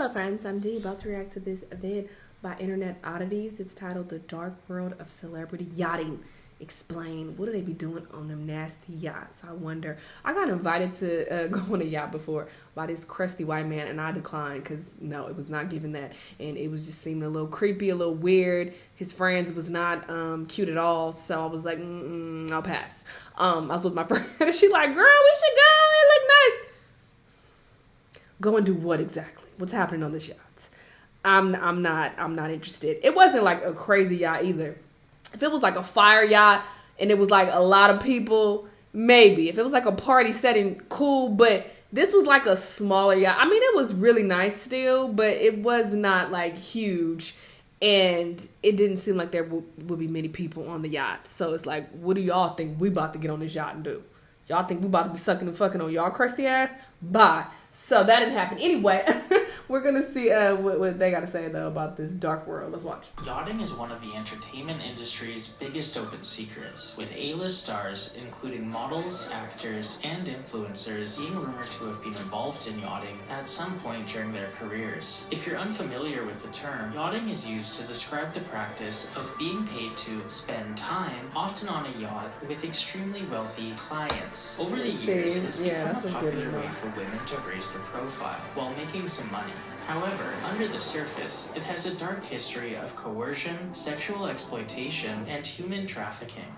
Hello friends, I'm Dee, about to react to this vid by Internet Oddities. It's titled The Dark World of Celebrity Yachting. Explain, what do they be doing on them nasty yachts? I wonder. I got invited to go on a yacht before by this crusty white man, and I declined because, no, it was not given that. And it was just seeming a little creepy, a little weird. His friends was not cute at all, so I was like, I'll pass. I was with my friend, and she like, girl, we should go. It look nice. Go and do what exactly? What's happening on this yacht? I'm not interested. It wasn't like a crazy yacht either. If it was like a fire yacht and it was like a lot of people, maybe. If it was like a party setting, cool. But this was like a smaller yacht. I mean, it was really nice still, but it was not like huge. And it didn't seem like there would be many people on the yacht. So it's like, what do y'all think we about to get on this yacht and do? Y'all think we about to be sucking and fucking on y'all crusty ass? Bye. So that didn't happen. Anyway, we're going to see what they got to say, though, about this dark world. Let's watch. Yachting is one of the entertainment industry's biggest open secrets, with A-list stars, including models, actors, and influencers, being rumored to have been involved in yachting at some point during their careers. If you're unfamiliar with the term, yachting is used to describe the practice of being paid to spend time, often on a yacht, with extremely wealthy clients. Over the years, it has become a popular way for women to raise their profile while making some money. However, under the surface, it has a dark history of coercion, sexual exploitation, and human trafficking.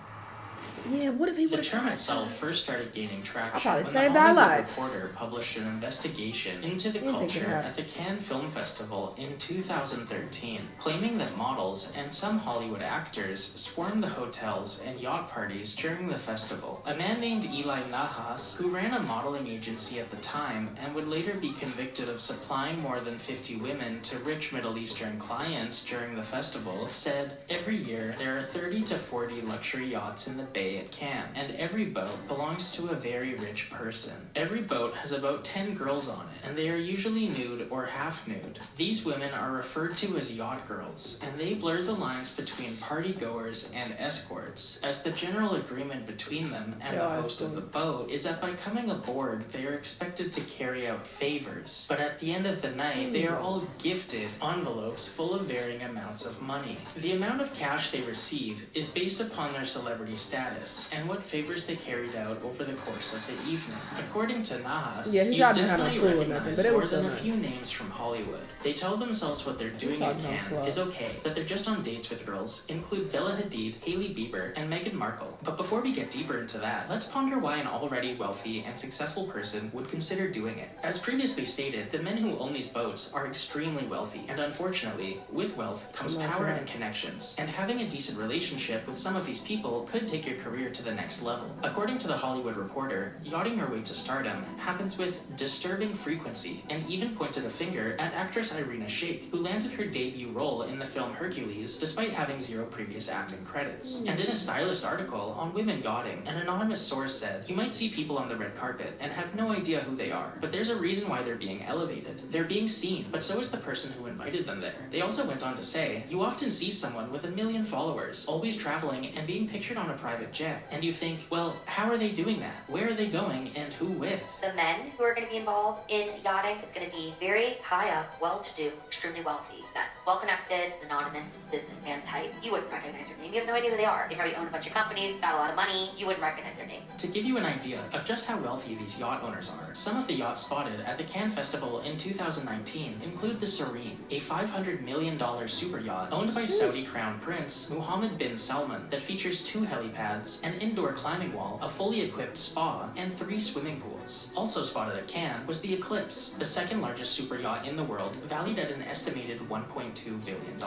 Yeah, what if he would? The term itself first started gaining traction when the saved our Hollywood life. Reporter published an investigation into the culture at the Cannes Film Festival in 2013, claiming that models and some Hollywood actors swarmed the hotels and yacht parties during the festival. A man named Eli Nahas, who ran a modeling agency at the time and would later be convicted of supplying more than 50 women to rich Middle Eastern clients during the festival, said, "Every year there are 30 to 40 luxury yachts in the bay at Cannes, and every boat belongs to a very rich person. Every boat has about 10 girls on it, and they are usually nude or half nude. These women are referred to as yacht girls, and they blur the lines between party goers and escorts, as the general agreement between them and the host of the boat is that by coming aboard they are expected to carry out favors, but at the end of the night they are all gifted envelopes full of varying amounts of money. The amount of cash they receive is based upon their celebrity status and what favors they carried out over the course of the evening. According to Nahas, you definitely recognize more than a few names from Hollywood. They tell themselves what they're doing at Cannes is okay, that they're just on dates with girls include Bella Hadid, Hailey Bieber, and Meghan Markle. But before we get deeper into that, let's ponder why an already wealthy and successful person would consider doing it. As previously stated, the men who own these boats are extremely wealthy, and unfortunately, with wealth comes power and connections, and having a decent relationship with some of these people could take your career to the next level. According to the Hollywood Reporter, yachting your way to stardom happens with disturbing frequency, and even pointed a finger at actress Irina Shayk, who landed her debut role in the film Hercules despite having 0 previous acting credits. And in a stylist article on women yachting, an anonymous source said, "You might see people on the red carpet and have no idea who they are, but there's a reason why they're being elevated. They're being seen, but so is the person who invited them there." They also went on to say, "You often see someone with 1 million followers, always traveling and being pictured on a private jet, and you think, well, how are they doing that? Where are they going and who with?" The men who are going to be involved in yachting is going to be very high up, well-to-do, extremely wealthy, well-connected, anonymous businessman type. You wouldn't recognize their name. You have no idea who they are. They probably own a bunch of companies, got a lot of money. You wouldn't recognize their name. To give you an idea of just how wealthy these yacht owners are, some of the yachts spotted at the Cannes Festival in 2019 include the Serene, a $500 million super yacht owned by Saudi Crown Prince Mohammed bin Salman that features 2 helipads, an indoor climbing wall, a fully equipped spa, and 3 swimming pools. Also spotted at Cannes was the Eclipse, the second largest super yacht in the world, valued at an estimated $1.2 billion.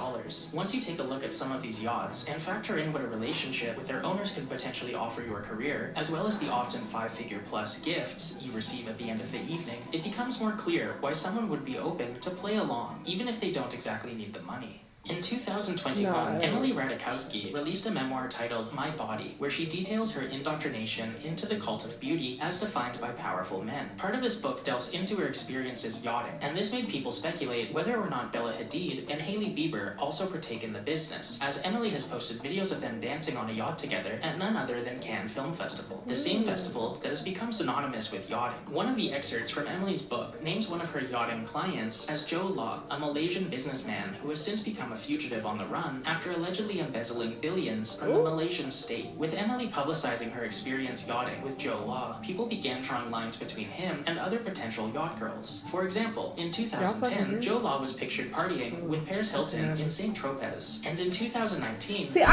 Once you take a look at some of these yachts and factor in what a relationship with their owners can potentially offer your career, as well as the often 5-figure plus gifts you receive at the end of the evening, it becomes more clear why someone would be open to play along, even if they don't exactly need the money. In 2021, Emily Ratajkowski released a memoir titled My Body, where she details her indoctrination into the cult of beauty as defined by powerful men. Part of this book delves into her experiences yachting, and this made people speculate whether or not Bella Hadid and Hailey Bieber also partake in the business, as Emily has posted videos of them dancing on a yacht together at none other than Cannes Film Festival, the same festival that has become synonymous with yachting. One of the excerpts from Emily's book names one of her yachting clients as Joe Law, a Malaysian businessman who has since become a fugitive on the run after allegedly embezzling billions from the Malaysian state. With Emily publicizing her experience yachting with Joe Law, people began drawing lines between him and other potential yacht girls. For example, in 2010, Joe Law was pictured partying with Paris Hilton in St. Tropez, and in 2019... See,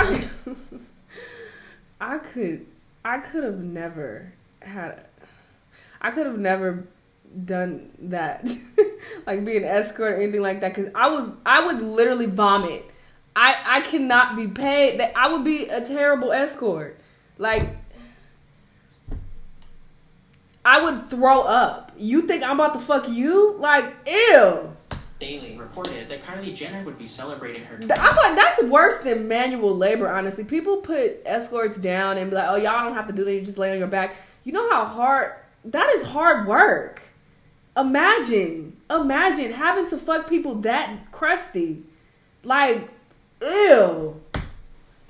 I could have never done that. Like be an escort or anything like that, because I would literally vomit. I cannot be paid. That I would be a terrible escort. Like I would throw up. You think I'm about to fuck you? Like ew. Daily reported that Kylie Jenner would be celebrating her... I feel like that's worse than manual labor, honestly. People put escorts down and be like, oh, y'all don't have to do that. You just lay on your back. You know how hard... That is hard work. Imagine having to fuck people that crusty. Like, ew.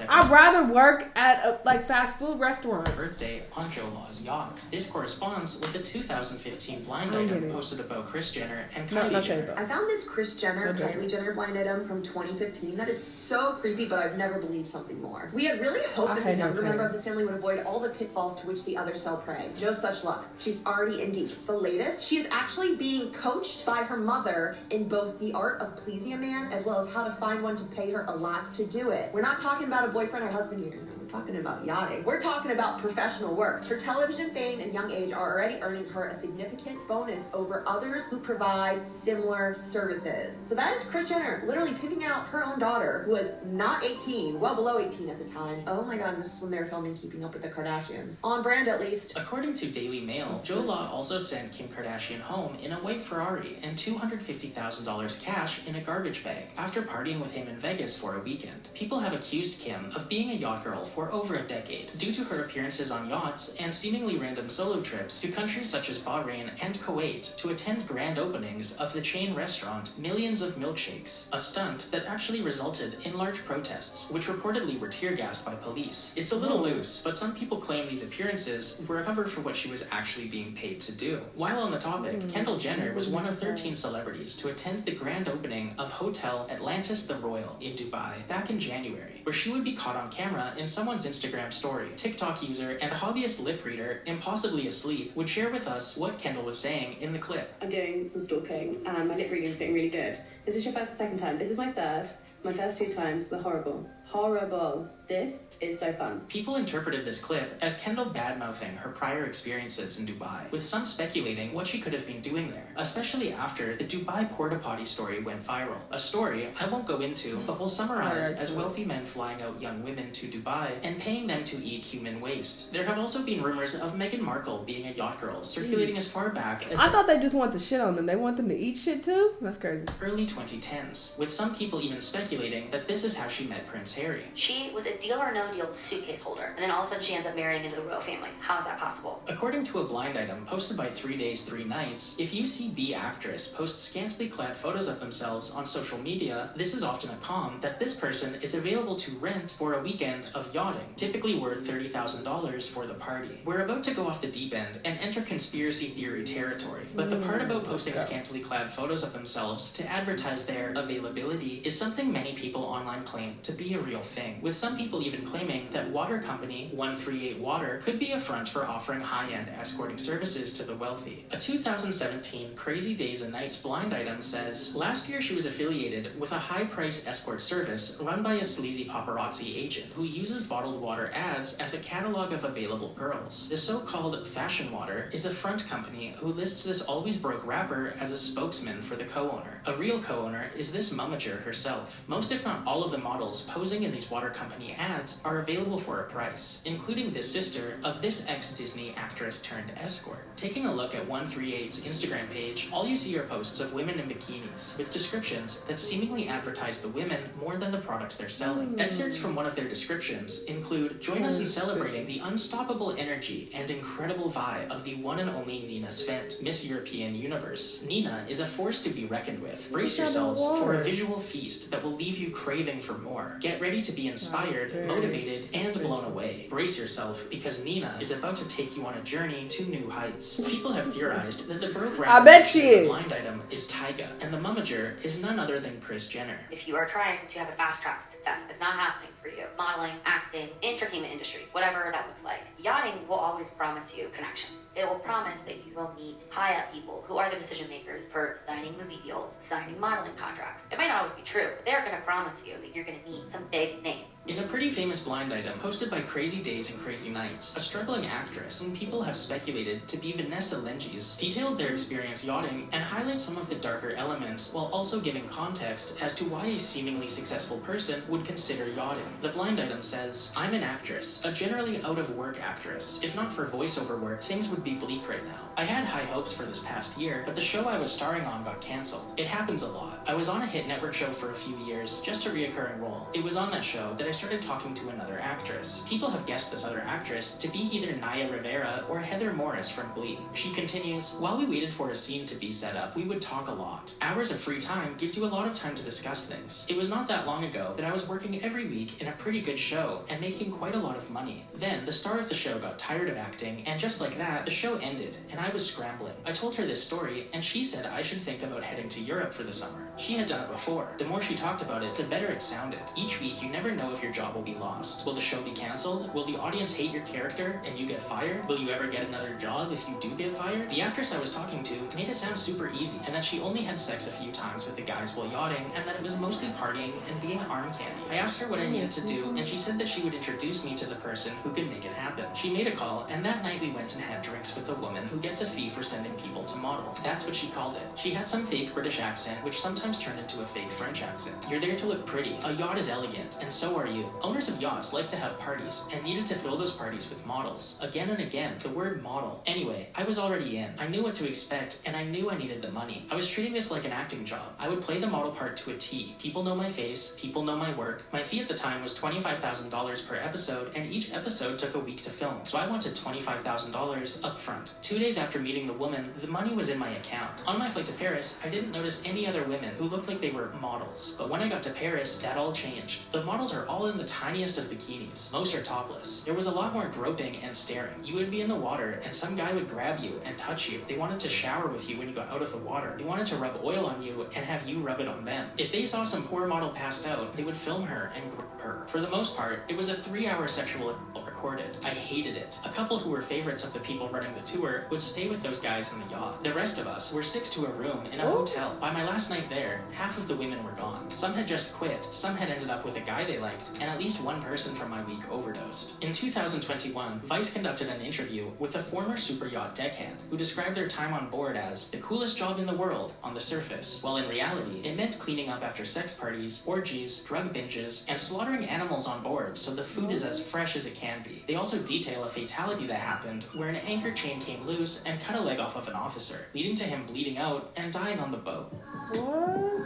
I'd rather work at a fast food restaurant. Birthday on Joe Law's yacht. This corresponds with the 2015 blind item posted about Kris Jenner and Kylie Jenner. I found this Kris Jenner, Kylie Jenner blind item from 2015 that is so creepy, but I've never believed something more. We had really hoped that the younger member of this family would avoid all the pitfalls to which the others fell prey. No such luck. She's already in deep. The latest, she is actually being coached by her mother in both the art of pleasing a man as well as how to find one to pay her a lot to do it. We're not talking about a boyfriend or husband here. We're talking about yachting. We're talking about professional work. Her television fame and young age are already earning her a significant bonus over others who provide similar services. So that is Kris Jenner literally pimping out her own daughter, who was not 18, well below 18 at the time. Oh my god, this is when they were filming Keeping Up with the Kardashians. On brand, at least. According to Daily Mail, Joe Law also sent Kim Kardashian home in a white Ferrari and $250,000 cash in a garbage bag after partying with him in Vegas for a weekend. People have accused Kim of being a yacht girl for over a decade due to her appearances on yachts and seemingly random solo trips to countries such as Bahrain and Kuwait to attend grand openings of the chain restaurant Millions of Milkshakes, a stunt that actually resulted in large protests, which reportedly were tear gassed by police. It's a little loose, but some people claim these appearances were a cover for what she was actually being paid to do. While on the topic, Kendall Jenner was one of 13 celebrities to attend the grand opening of Hotel Atlantis the Royal in Dubai back in January, where she would be caught on camera in someone's Instagram story. TikTok user and hobbyist lip reader, Impossibly Asleep, would share with us what Kendall was saying in the clip. I'm doing some stalking and my lip reading is getting really good. Is this your first or second time? This is my third. My first 2 times were horrible. Horrible. This is so fun. People interpreted this clip as Kendall badmouthing her prior experiences in Dubai, with some speculating what she could have been doing there, especially after the Dubai porta potty story went viral. A story I won't go into, but will summarize as wealthy men flying out young women to Dubai and paying them to eat human waste. There have also been rumors of Meghan Markle being a yacht girl, circulating as far back as... I thought they just want to shit on them. They want them to eat shit too? That's crazy. Early 2010s, with some people even speculating that this is how she met Prince Harry. She was a deal or no deal suitcase holder, and then all of a sudden she ends up marrying into the royal family. How is that possible? According to a blind item posted by 3 Days 3 Nights, if you see B actress post scantily clad photos of themselves on social media, this is often a comm that this person is available to rent for a weekend of yachting, typically worth $30,000 for the party. We're about to go off the deep end and enter conspiracy theory territory, but the part about posting scantily clad photos of themselves to advertise their availability is something many people online claim to be a real thing, with some people even claiming that water company 138 Water could be a front for offering high-end escorting services to the wealthy. A 2017 Crazy Days and Nights blind item says, last year she was affiliated with a high-priced escort service run by a sleazy paparazzi agent who uses bottled water ads as a catalog of available girls. The so-called Fashion Water is a front company who lists this always broke rapper as a spokesman for the co-owner. A real co-owner is this momager herself. Most if not all of the models posing posing in these water company ads are available for a price, including the sister of this ex-Disney actress turned escort. Taking a look at 138's Instagram page, all you see are posts of women in bikinis, with descriptions that seemingly advertise the women more than the products they're selling. Excerpts from one of their descriptions include, "Join us in celebrating the unstoppable energy and incredible vibe of the one and only Nina Svent, Miss European Universe. Nina is a force to be reckoned with. Brace yourselves for a visual feast that will leave you craving for more. Get ready to be inspired, motivated, and blown away. Brace yourself, because Nina is about to take you on a journey to new heights." People have theorized that the program blind item is Tyga, and the momager is none other than Kris Jenner. If you are trying to have a fast track to success, it's not happening for you. Modeling, acting, entertainment industry, whatever that looks like. Yachting will always promise you connection. It will promise that you will meet high-up people who are the decision makers for signing movie deals, signing modeling contracts. It might not always be true, but they're going to promise you that you're going to meet some big names. In a pretty famous blind item posted by Crazy Days and Crazy Nights, a struggling actress, whom people have speculated to be Vanessa Lenges, details their experience yachting and highlights some of the darker elements while also giving context as to why a seemingly successful person would consider yachting. The blind item says, "I'm an actress, a generally out-of-work actress. If not for voiceover work, things would be bleak right now. I had high hopes for this past year, but the show I was starring on got cancelled. It happens a lot. I was on a hit network show for a few years, just a reoccurring role. It was on that show that I started talking to another actress. People have guessed this other actress to be either Naya Rivera or Heather Morris from Glee." She continues, "While we waited for a scene to be set up, we would talk a lot. Hours of free time gives you a lot of time to discuss things. It was not that long ago that I was working every week in a pretty good show and making quite a lot of money. Then the star of the show got tired of acting, and just like that, the show ended, and I was scrambling. I told her this story, and she said I should think about heading to Europe for the summer. She had done it before. The more she talked about it, the better it sounded. Each week, you never know if your job will be lost. Will the show be cancelled? Will the audience hate your character and you get fired? Will you ever get another job if you do get fired?" The actress I was talking to made it sound super easy, and that she only had sex a few times with the guys while yachting, and that it was mostly partying and being arm candy. I asked her what I needed to do, and she said that she would introduce me to the person who could make it happen. She made a call, and that night we went and had drinks with a woman who gets a fee for sending people to model. That's what she called it. She had some fake British accent, which sometimes turned into a fake French accent. You're there to look pretty. A yacht is elegant, and so are you. Owners of yachts like to have parties, and needed to fill those parties with models. Again and again, the word model. Anyway, I was already in. I knew what to expect, and I knew I needed the money. I was treating this like an acting job. I would play the model part to a T. People know my face, people know my work. My fee at the time was $25,000 per episode, and each episode took a week to film, so I wanted $25,000 up front. 2 days after meeting the woman, the money was in my account. On my flight to Paris, I didn't notice any other women who looked like they were models, but when I got to Paris, that all changed. The models are all in the tiniest of bikinis. Most are topless. There was a lot more groping and staring. You would be in the water, and some guy would grab you and touch you. They wanted to shower with you when you got out of the water. They wanted to rub oil on you and have you rub it on them. If they saw some poor model passed out, they would film her and grip her. For the most part, it was a 3-hour sexual assault recorded. I hated it. A couple who were favorites of the people running the tour would stay with those guys in the yacht. The rest of us were 6 to a room in a hotel. By my last night there, half of the women were gone. Some had just quit, some had ended up with a guy they liked, and at least one person from my week overdosed. In 2021, Vice conducted an interview with a former super yacht deckhand who described their time on board as the coolest job in the world on the surface, while in reality, it meant cleaning up after sex parties, orgies, drug binges, and slaughtering animals on board so the food is as fresh as it can be. They also detail a fatality that happened where an anchor chain came loose and cut a leg off of an officer, leading to him bleeding out and dying on the boat. What?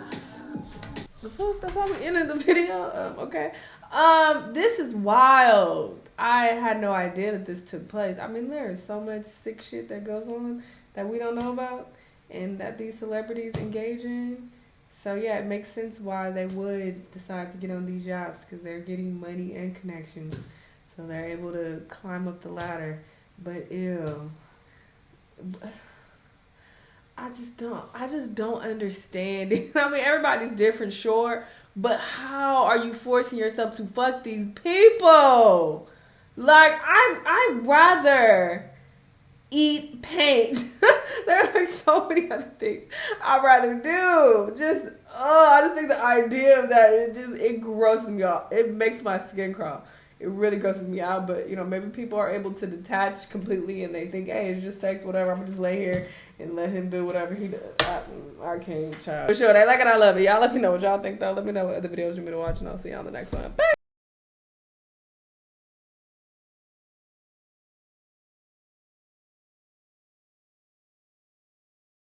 The fuck? That's how we ended the video? Okay. This is wild. I had no idea that this took place. I mean, there is so much sick shit that goes on that we don't know about and that these celebrities engage in. So, yeah, it makes sense why they would decide to get on these yachts, because they're getting money and connections. So they're able to climb up the ladder. But, ew. I just don't understand it. I mean, everybody's different, sure. But how are you forcing yourself to fuck these people? Like, I'd rather eat paint. There's like so many other things I'd rather do. I just think the idea of that, it grosses me out. It makes my skin crawl. It really grosses me out, but, you know, maybe people are able to detach completely and they think, hey, it's just sex, whatever. I'm going to just lay here and let him do whatever he does. I can't, child. For sure, they like it, I love it. Y'all let me know what y'all think, though. Let me know what other videos you want me to watch, and I'll see you on the next one. Bye!